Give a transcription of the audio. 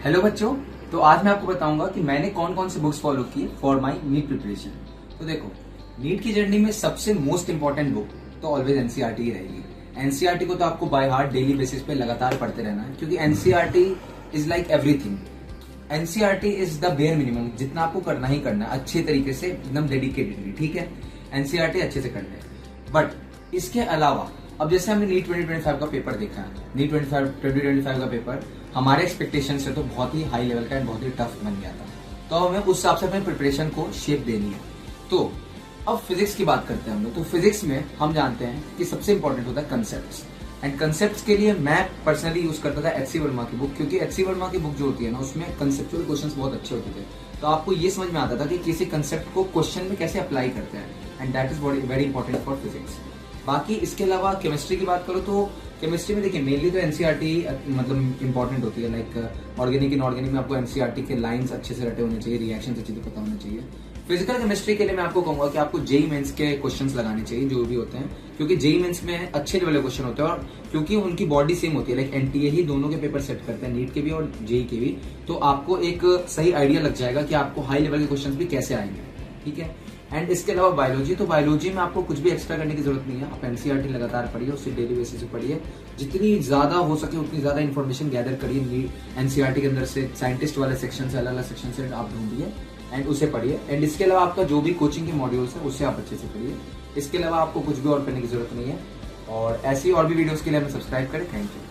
Hello बच्चों। तो आज मैं आपको बताऊंगा कि मैंने कौन कौन सी बुक्स फॉलो की फॉर माय नीट प्रिपरेशन। तो देखो, नीट की जर्नी में सबसे मोस्ट इंपॉर्टेंट बुक तो ऑलवेज एनसीईआरटी ही रहेगी। एनसीईआरटी को तो आपको बाय हार्ट डेली बेसिस पे लगातार पढ़ते रहना है, क्योंकि NCERT is like everything. NCERT is the bare minimum, जितना आपको करना ही करना है अच्छे तरीके से, एकदम डेडिकेटेडली। ठीक है, एनसीईआरटी अच्छे से करना है। बट इसके अलावा अब जैसे हमने नीट 2025 का पेपर देखा है, नीट 2025 का पेपर हमारे एक्सपेक्टेशन से तो बहुत ही हाई लेवल का एंड बहुत ही टफ बन गया था। तो हमें उस हिसाब से अपने प्रिपरेशन को शेप देनी है। तो अब फिजिक्स की बात करते हैं हम लोग। तो फिजिक्स में हम जानते हैं कि सबसे इंपॉर्टेंट होता है कंसेप्ट्स, एंड कंसेप्ट्स के लिए मैं पर्सनली यूज करता था एच सी वर्मा की बुक, क्योंकि एच सी वर्मा की बुक जो होती है ना, उसमें कंसेप्चुअल क्वेश्चंस बहुत अच्छे होते थे। तो आपको ये समझ में आता था कि किसी कंसेप्ट को क्वेश्चन में कैसे अप्लाई करते हैं, and that is very important for physics. बाकी इसके अलावा केमिस्ट्री की बात करो तो केमिस्ट्री में देखिए मेनली तो एनसीईआरटी मतलब इंपॉर्टेंट होती है। लाइक ऑर्गेनिक इनऑर्गेनिक में आपको एनसीईआरटी के लाइंस अच्छे से रटे होने चाहिए, रिएक्शंस अच्छे से पता होने चाहिए। फिजिकल केमिस्ट्री के लिए मैं आपको कहूंगा कि आपको जेई मेंस के क्वेश्चंस लगाने चाहिए जो भी होते हैं, क्योंकि जेई मेंस में अच्छे लेवल के क्वेश्चन होते हैं, और क्योंकि उनकी बॉडी सेम होती है, लाइक एनटीए ही दोनों के पेपर सेट करते हैं, नीट के भी और जेई के भी। तो आपको एक सही आइडिया लग जाएगा कि आपको हाई लेवल के क्वेश्चन भी कैसे आएंगे। ठीक है, एंड इसके अलावा बायोलॉजी, तो बायोलॉजी में आपको कुछ भी एक्स्ट्रा करने की जरूरत नहीं है। आप एनसीईआरटी लगातार पढ़िए, उससे डेली बेसिस पे पढ़िए, जितनी ज्यादा हो सके उतनी ज्यादा इन्फॉर्मेशन गैदर करिए। एनसीईआरटी के अंदर से साइंटिस्ट वाले सेक्शन से, अलग अलग सेक्शन से आप ढूंढिए एंड उसे पढ़िए। एंड इसके अलावा आपका जो भी कोचिंग के मॉड्यूल्स है उससे आप अच्छे से पढ़िए। इसके अलावा आपको कुछ भी और करने की जरूरत नहीं है। और ऐसी और भी वीडियोस के लिए हमें सब्सक्राइब करें। Thank you.